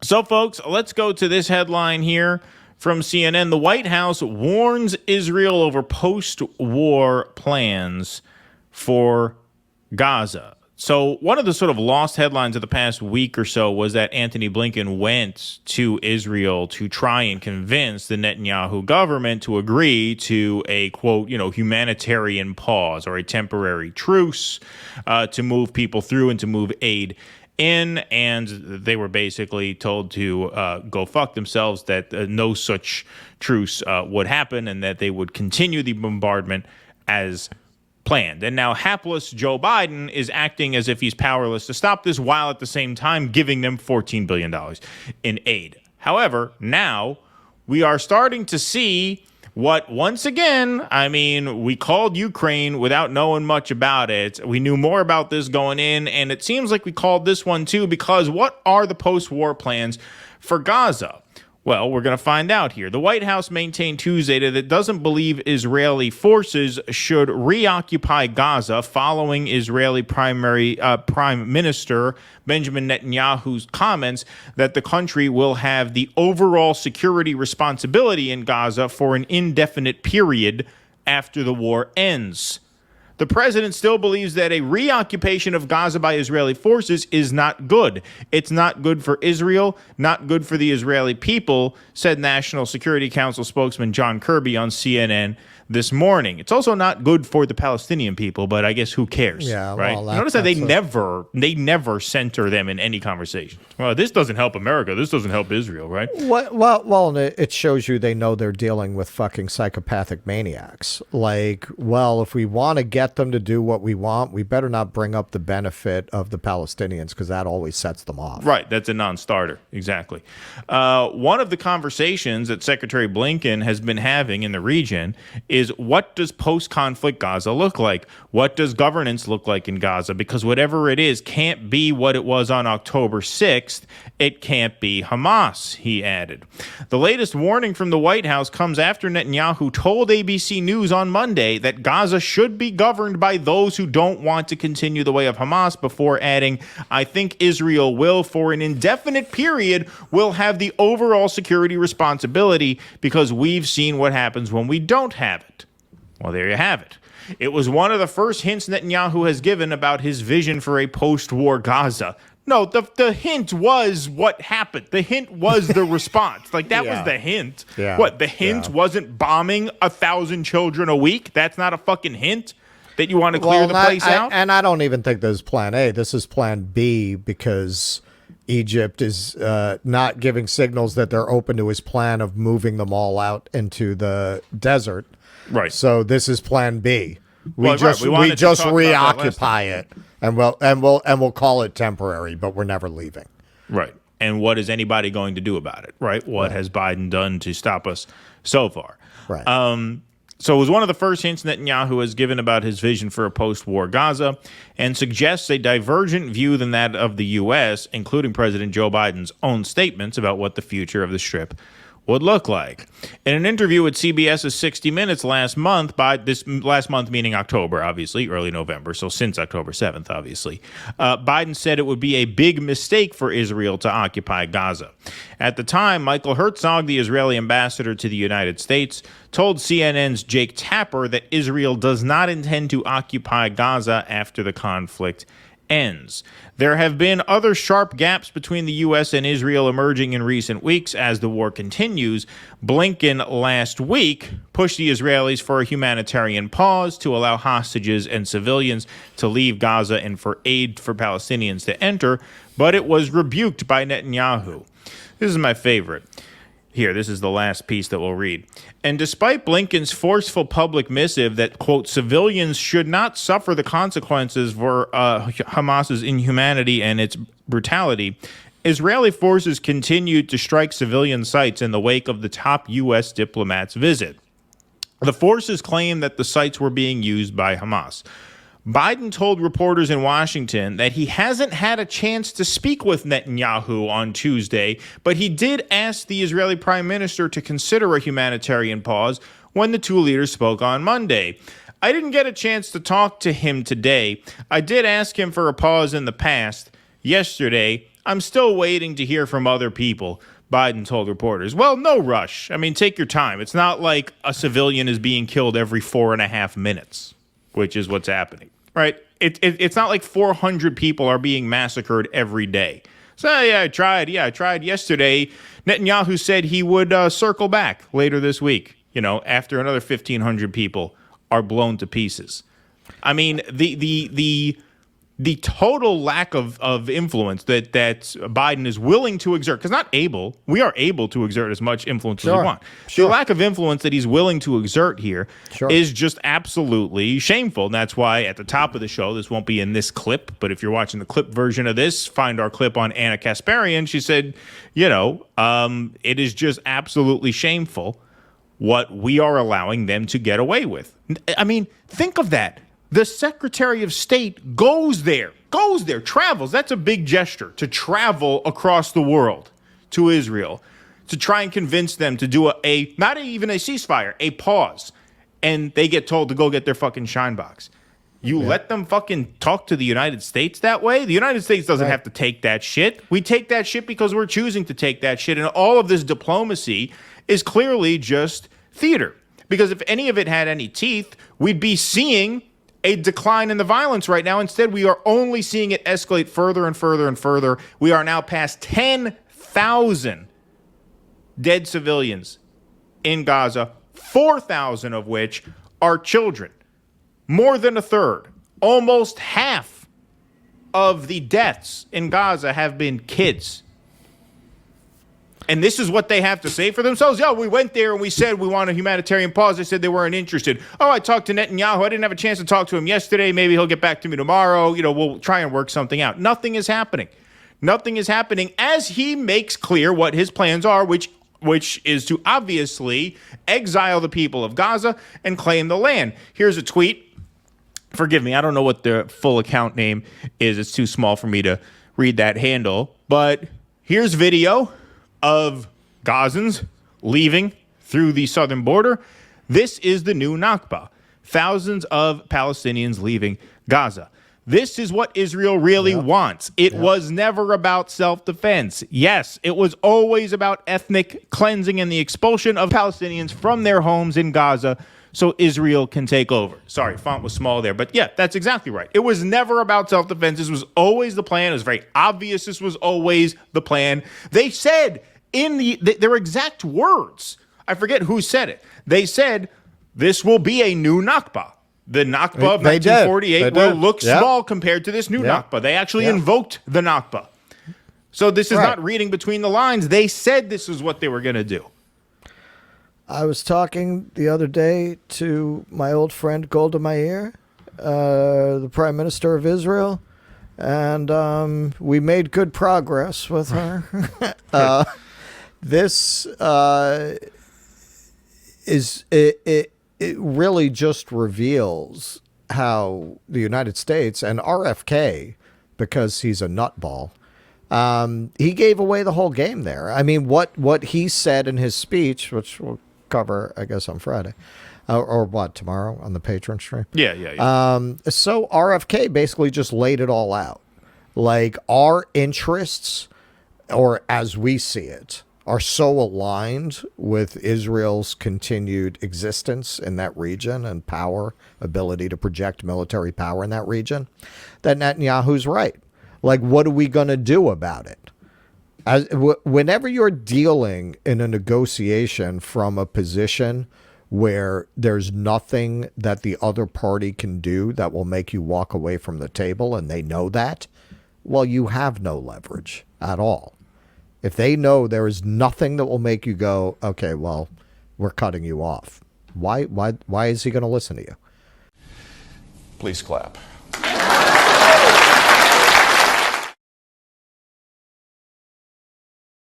So, folks, let's go to this headline here from CNN. The White House warns Israel over post-war plans for Gaza. So one of the sort of lost headlines of the past week or so was that Antony Blinken went to Israel to try and convince the Netanyahu government to agree to a, quote, humanitarian pause or a temporary truce to move people through and to move aid in, and they were basically told to go fuck themselves, that no such truce would happen and that they would continue the bombardment as planned. And now hapless Joe Biden is acting as if he's powerless to stop this, while at the same time giving them $14 billion in aid. However, now we are starting to see what, once again, we called Ukraine without knowing much about it. We knew more about this going in, and it seems like we called this one too, because what are the post-war plans for Gaza? Well, we're going to find out here. The White House maintained Tuesday that it doesn't believe Israeli forces should reoccupy Gaza following Israeli Prime Minister Benjamin Netanyahu's comments that the country will have the overall security responsibility in Gaza for an indefinite period after the war ends. The president still believes that a reoccupation of Gaza by Israeli forces is not good. It's not good for Israel, not good for the Israeli people, said National Security Council spokesman John Kirby on CNN this morning. It's also not good for the Palestinian people, but I guess who cares? Yeah, right. Well, notice that they never center them in any conversation. Well, this doesn't help America. This doesn't help Israel, right? Well, it shows you they know they're dealing with fucking psychopathic maniacs. Like, well, if we want to get them to do what we want, we better not bring up the benefit of the Palestinians, because that always sets them off. Right. That's a non-starter. Exactly. One of the conversations that Secretary Blinken has been having in the region is, what does post-conflict Gaza look like? What does governance look like in Gaza? Because whatever it is can't be what it was on October 6th. It can't be Hamas, he added. The latest warning from the White House comes after Netanyahu told ABC News on Monday that Gaza should be governed by those who don't want to continue the way of Hamas, before adding, I think Israel will, for an indefinite period, will have the overall security responsibility, because we've seen what happens when we don't have it. Well, there you have it. It was one of the first hints Netanyahu has given about his vision for a post-war Gaza. No, the hint was what happened. The hint was the response. Like, that was the hint. Yeah. What, the hint wasn't bombing 1,000 children a week? That's not a fucking hint that you want to clear the place out? And I don't even think this is plan A. This is plan B, because Egypt is not giving signals that they're open to his plan of moving them all out into the desert. Right. So this is plan B. We just reoccupy it, and we'll call it temporary, but we're never leaving. Right. And what is anybody going to do about it? Right. What has Biden done to stop us so far? Right. So it was one of the first hints Netanyahu has given about his vision for a post-war Gaza, and suggests a divergent view than that of the U.S., including President Joe Biden's own statements about what the future of the Strip would look like. In an interview with CBS's 60 Minutes last month, meaning October, obviously, early November, so since October 7th, obviously, Biden said it would be a big mistake for Israel to occupy Gaza. At the time, Michael Herzog, the Israeli ambassador to the United States, told CNN's Jake Tapper that Israel does not intend to occupy Gaza after the conflict ends. There have been other sharp gaps between the U.S. and Israel emerging in recent weeks as the war continues. Blinken last week pushed the Israelis for a humanitarian pause to allow hostages and civilians to leave Gaza and for aid for Palestinians to enter, but it was rebuked by Netanyahu. This is my favorite. Here, this is the last piece that we'll read. And despite Blinken's forceful public missive that, quote, civilians should not suffer the consequences for Hamas's inhumanity and its brutality, Israeli forces continued to strike civilian sites in the wake of the top U.S. diplomat's visit. The forces claim that the sites were being used by Hamas. Biden told reporters in Washington that he hasn't had a chance to speak with Netanyahu on Tuesday, but he did ask the Israeli prime minister to consider a humanitarian pause when the two leaders spoke on Monday. I didn't get a chance to talk to him today. I did ask him for a pause in the past. Yesterday, I'm still waiting to hear from other people, Biden told reporters. Well, no rush. I mean, take your time. It's not like a civilian is being killed every 4.5 minutes, which is what's happening, right? It's not like 400 people are being massacred every day. So, yeah, I tried yesterday. Netanyahu said he would circle back later this week, after another 1,500 people are blown to pieces. I mean, the total lack of influence that Biden is willing to exert, because we are able to exert as much influence as we want. The lack of influence that he's willing to exert here is just absolutely shameful. And that's why at the top of the show, this won't be in this clip, but if you're watching the clip version of this, find our clip on Anna Kasparian. She said, it is just absolutely shameful what we are allowing them to get away with. I mean, think of that. The Secretary of State goes there, travels. That's a big gesture, to travel across the world to Israel to try and convince them to do not even a ceasefire, a pause. And they get told to go get their fucking shine box. You let them fucking talk to the United States that way? The United States doesn't have to take that shit. We take that shit because we're choosing to take that shit. And all of this diplomacy is clearly just theater. Because if any of it had any teeth, we'd be seeing a decline in the violence right now. Instead, we are only seeing it escalate further and further and further. We are now past 10,000 dead civilians in Gaza, 4,000 of which are children. More than a third, almost half of the deaths in Gaza have been kids. And this is what they have to say for themselves. Yeah, we went there and we said we want a humanitarian pause. They said they weren't interested. Oh, I talked to Netanyahu. I didn't have a chance to talk to him yesterday. Maybe he'll get back to me tomorrow. We'll try and work something out. Nothing is happening. Nothing is happening as he makes clear what his plans are, which is to obviously exile the people of Gaza and claim the land. Here's a tweet. Forgive me, I don't know what the full account name is. It's too small for me to read that handle. But here's video of Gazans leaving through the southern border. This is the new Nakba. Thousands of Palestinians leaving Gaza. This is what Israel really wants. It was never about self-defense. Yes, it was always about ethnic cleansing and the expulsion of Palestinians from their homes in Gaza so Israel can take over. Sorry, font was small there. But yeah, that's exactly right. It was never about self-defense. This was always the plan. It was very obvious this was always the plan. They said in their exact words, I forget who said it. They said, this will be a new Nakba. The Nakba of 1948 will look small compared to this new Nakba. They actually invoked the Nakba. So this is not reading between the lines. They said this is what they were going to do. I was talking the other day to my old friend Golda Meir, the Prime Minister of Israel, and we made good progress with her. This it really just reveals how the United States and RFK, because he's a nutball, he gave away the whole game there. I mean, what he said in his speech, which we'll cover, I guess, on Friday, or what, tomorrow on the Patreon stream? Yeah. So RFK basically just laid it all out. Like, our interests, or as we see it, are so aligned with Israel's continued existence in that region and power, ability to project military power in that region, that Netanyahu's right. Like, what are we going to do about it? Whenever you're dealing in a negotiation from a position where there's nothing that the other party can do that will make you walk away from the table, and they know that, well, you have no leverage at all. If they know there is nothing that will make you go, okay, well, we're cutting you off, why is he going to listen to you? Please clap.